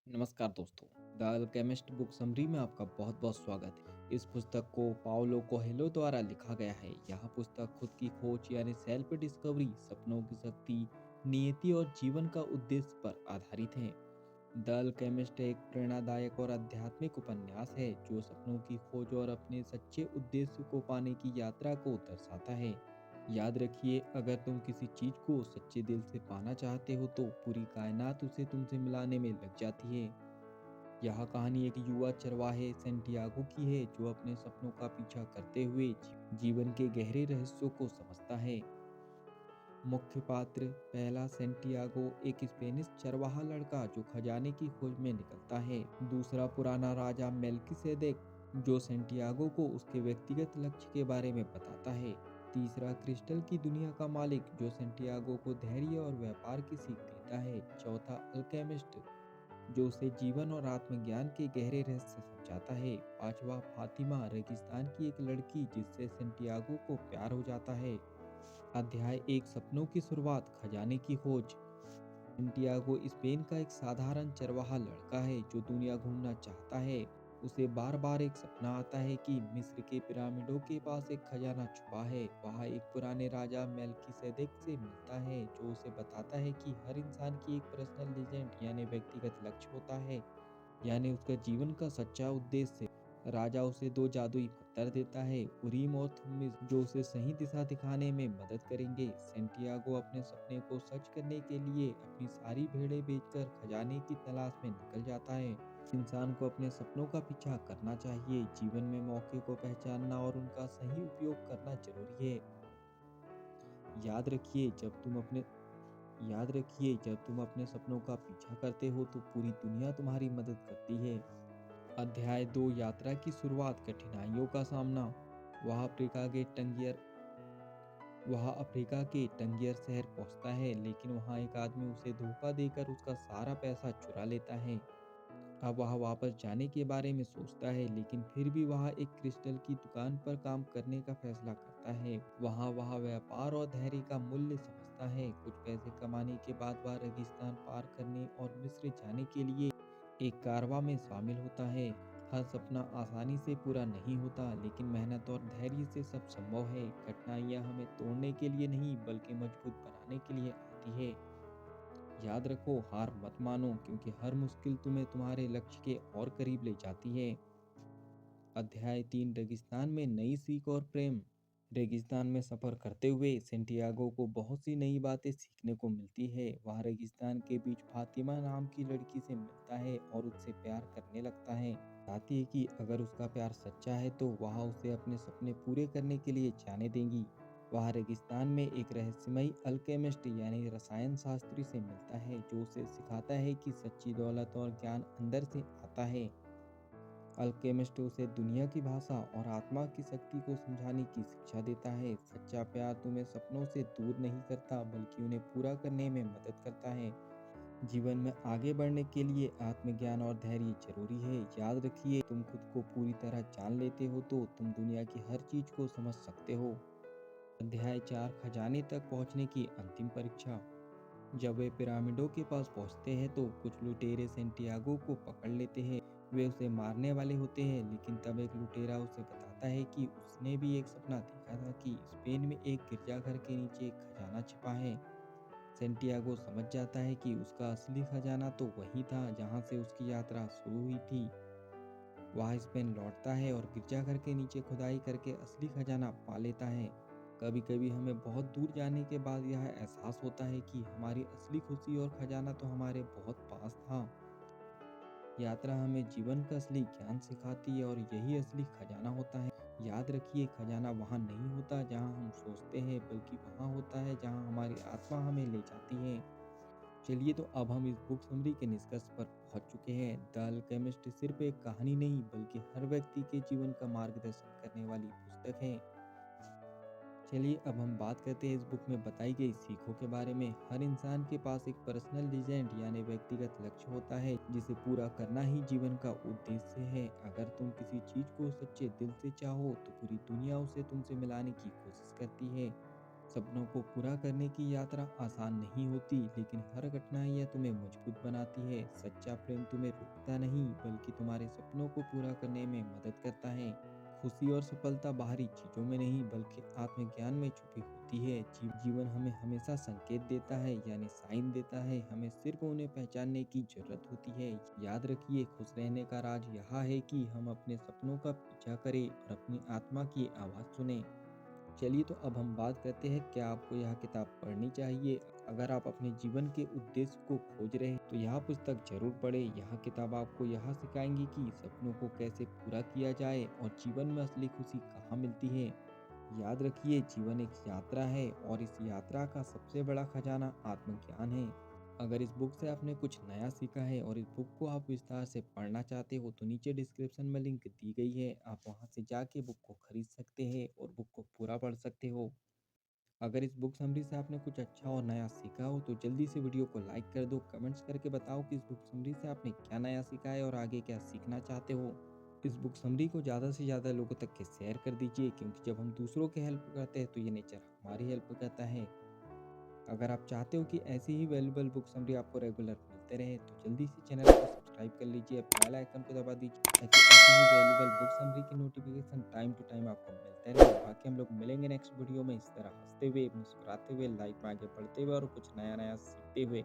नमस्कार दोस्तों। The alchemist book summary में आपका बहुत बहुत स्वागत है। इस पुस्तक को पाउलो कोएल्हो द्वारा लिखा गया है। यह पुस्तक खुद की खोज यानी सेल्फ डिस्कवरी, सपनों की शक्ति, नियति और जीवन का उद्देश्य पर आधारित है। द अल्केमिस्ट एक प्रेरणादायक और आध्यात्मिक उपन्यास है जो सपनों की खोज और अपने सच्चे उद्देश्य को पाने की यात्रा को दर्शाता है। याद रखिए, अगर तुम किसी चीज को सच्चे दिल से पाना चाहते हो तो पूरी कायनात उसे तुमसे मिलाने में लग जाती है। यह कहानी एक युवा चरवाहे सेंटियागो की है जो अपने सपनों का पीछा करते हुए जीवन के गहरे रहस्यों को समझता है। मुख्य पात्र पहला सेंटियागो, एक स्पेनिश चरवाहा लड़का जो खजाने की खोज में निकलता है। दूसरा पुराना राजा मेल्किसेदेक जो सेंटियागो को उसके व्यक्तिगत लक्ष्य के बारे में बताता है। तीसरा क्रिस्टल की दुनिया का मालिक जो सेंटियागो को धैर्य और व्यापार की सीख देता है। चौथा अल्केमिस्ट जो उसे जीवन और आत्मज्ञान के गहरे रहस्य समझाता है। पांचवा फातिमा, रेगिस्तान की एक लड़की जिससे सेंटियागो को प्यार हो जाता है। अध्याय एक, सपनों की शुरुआत, खजाने की खोज। सेंटियागो स्पेन का एक साधारण चरवाहा लड़का है जो दुनिया घूमना चाहता है। उसे बार बार एक सपना आता है कि मिस्र के पिरामिडों के पास एक खजाना छुपा है। वहाँ एक पुराने राजा मेल्किसेदेक से मिलता है जो उसे बताता है कि हर इंसान की एक पर्सनल लेजेंड यानी व्यक्तिगत लक्ष्य होता है, यानी उसका जीवन का सच्चा उद्देश्य। राजा उसे दो जादुई पत्थर देता है, उरीम और थुम्मिस, जो उसे सही दिशा दिखाने में मदद करेंगे। सेंटियागो अपने सपने को सच करने के लिए अपनी सारी भेड़ें बेचकर खजाने की तलाश में निकल जाता है। इंसान को अपने सपनों का पीछा करना चाहिए। जीवन में मौके को पहचानना और उनका सही उपयोग करना जरूरी है। याद रखिए जब तुम अपने याद रखिए जब तुम अपने सपनों का पीछा करते हो तो पूरी दुनिया तुम्हारी मदद करती है। अध्याय 2, यात्रा की शुरुआत, कठिनाइयों का सामना। वह अफ्रीका के टंगियर वह अफ्रीका के टंगियर शहर पहुंचता है, लेकिन वहां एक आदमी उसे धोखा देकर उसका सारा पैसा चुरा लेता है। अब वह वापस जाने के बारे में सोचता है, लेकिन फिर भी वह एक क्रिस्टल की दुकान पर काम करने का फैसला करता है। वहाँ वह व्यापार और धैर्य का मूल्य समझता है। कुछ पैसे कमाने के बाद वह रेगिस्तान पार करने और मिस्र जाने के लिए एक कारवां में शामिल होता है। हर सपना आसानी से पूरा नहीं होता, लेकिन मेहनत और धैर्य से सब संभव है। कठिनाइयाँ हमें तोड़ने के लिए नहीं बल्कि मजबूत बनाने के लिए आती है। याद रखो, हार मत मानो, क्योंकि हर मुश्किल तुम्हें तुम्हारे लक्ष्य के और करीब ले जाती है। अध्याय 3, रेगिस्तान में नई सीख और प्रेम। रेगिस्तान में सफर करते हुए सेंटियागो को बहुत सी नई बातें सीखने को मिलती है। वह रेगिस्तान के बीच फातिमा नाम की लड़की से मिलता है और उससे प्यार करने लगता है। चाहती है कि अगर उसका प्यार सच्चा है तो वह उसे अपने सपने पूरे करने के लिए जाने देंगी। वह रेगिस्तान में एक रहस्यमयी अल्केमिस्ट यानी रसायन शास्त्री से मिलता है जो उसे सिखाता है कि सच्ची दौलत और ज्ञान अंदर से आता है। अल्केमिस्ट उसे दुनिया की भाषा और आत्मा की शक्ति को समझाने की शिक्षा देता है। सच्चा प्यार तुम्हें सपनों से दूर नहीं करता बल्कि उन्हें पूरा करने में मदद करता है। जीवन में आगे बढ़ने के लिए आत्मज्ञान और धैर्य जरूरी है। याद रखिए, तुम खुद को पूरी तरह जान लेते हो तो तुम दुनिया की हर चीज को समझ सकते हो। अध्याय 4, खजाने तक पहुंचने की अंतिम परीक्षा। जब वे पिरामिडों के पास पहुंचते हैं तो कुछ लुटेरे सेंटियागो को पकड़ लेते हैं। वे उसे मारने वाले होते हैं, लेकिन तब एक लुटेरा उसे बताता है कि उसने भी एक सपना देखा था कि स्पेन में एक गिरजाघर के नीचे एक खजाना छिपा है। सेंटियागो समझ जाता है कि उसका असली खजाना तो वही था जहां से उसकी यात्रा शुरू हुई थी। वह स्पेन लौटता है और गिरजाघर के नीचे खुदाई करके असली खजाना पा लेता है। कभी कभी हमें बहुत दूर जाने के बाद यह एहसास होता है कि हमारी असली खुशी और खजाना तो हमारे बहुत पास था। यात्रा हमें जीवन का असली ज्ञान सिखाती है और यही असली खजाना होता है। याद रखिए, खजाना वहाँ नहीं होता जहाँ हम सोचते हैं, बल्कि वहाँ होता है जहाँ हमारी आत्मा हमें ले जाती है। चलिए, तो अब हम इस बुक समरी के निष्कर्ष पर पहुंच चुके हैं। द अल्केमिस्ट सिर्फ एक कहानी नहीं बल्कि हर व्यक्ति के जीवन का मार्गदर्शन करने वाली पुस्तक है। चलिए, अब हम बात करते हैं इस बुक में बताई गई सीखों के बारे में। हर इंसान के पास एक पर्सनल लीजेंड यानी व्यक्तिगत लक्ष्य होता है जिसे पूरा करना ही जीवन का उद्देश्य है। अगर तुम किसी चीज को सच्चे दिल से चाहो तो पूरी दुनिया उसे तुमसे मिलाने की कोशिश करती है। सपनों को पूरा करने की यात्रा आसान नहीं होती, लेकिन हर कठिनाई यह तुम्हें मजबूत बनाती है। सच्चा प्रेम तुम्हें रोकता नहीं, बल्कि तुम्हारे सपनों को पूरा करने में मदद करता है। खुशी और सफलता बाहरी चीजों में नहीं, बल्कि आत्मज्ञान में छुपी होती है। जीवन हमें हमेशा संकेत देता है, यानी साइन देता है। हमें सिर्फ उन्हें पहचानने की जरूरत होती है। याद रखिए, खुश रहने का राज यह है कि हम अपने सपनों का पीछा करें और अपनी आत्मा की आवाज सुने। चलिए, तो अब हम बात करते हैं, क्या आपको यह किताब पढ़नी चाहिए। अगर आप अपने जीवन के उद्देश्य को खोज रहे हैं तो यह पुस्तक जरूर पढ़ें। यह किताब आपको यह सिखाएंगी कि सपनों को कैसे पूरा किया जाए और जीवन में असली खुशी कहाँ मिलती है। याद रखिए, जीवन एक यात्रा है और इस यात्रा का सबसे बड़ा खजाना आत्मज्ञान है। अगर इस बुक से आपने कुछ नया सीखा है और इस बुक को आप विस्तार से पढ़ना चाहते हो तो नीचे डिस्क्रिप्शन में लिंक दी गई है, आप वहां से जाके बुक को खरीद सकते हैं और बुक को पूरा पढ़ सकते हो। अगर इस बुक समरी से आपने कुछ अच्छा और नया सीखा हो तो जल्दी से वीडियो को लाइक कर दो। कमेंट्स करके बताओ कि इस बुक समरी से आपने क्या नया सीखा है और आगे क्या सीखना चाहते हो। इस बुक समरी को ज़्यादा से ज़्यादा लोगों तक के शेयर कर दीजिए, क्योंकि जब हम दूसरों की हेल्प करते हैं तो ये नेचर हमारी हेल्प करता है। अगर आप चाहते हो कि ऐसी ही वैल्यूबल बुक समरी आपको रेगुलर मिलते रहे तो जल्दी से चैनल को सब्सक्राइब कर लीजिए, बेल आइकन को दबा दीजिए, ताकि ऐसी ही वैल्यूबल बुक समरी की नोटिफिकेशन टाइम टू टाइम आपको मिलते रहे। बाकी हम लोग मिलेंगे नेक्स्ट वीडियो में इस तरह हंसते हुए, मुस्कुराते हुए, लाइफ में आगे बढ़ते हुए और कुछ नया नया सीखते हुए।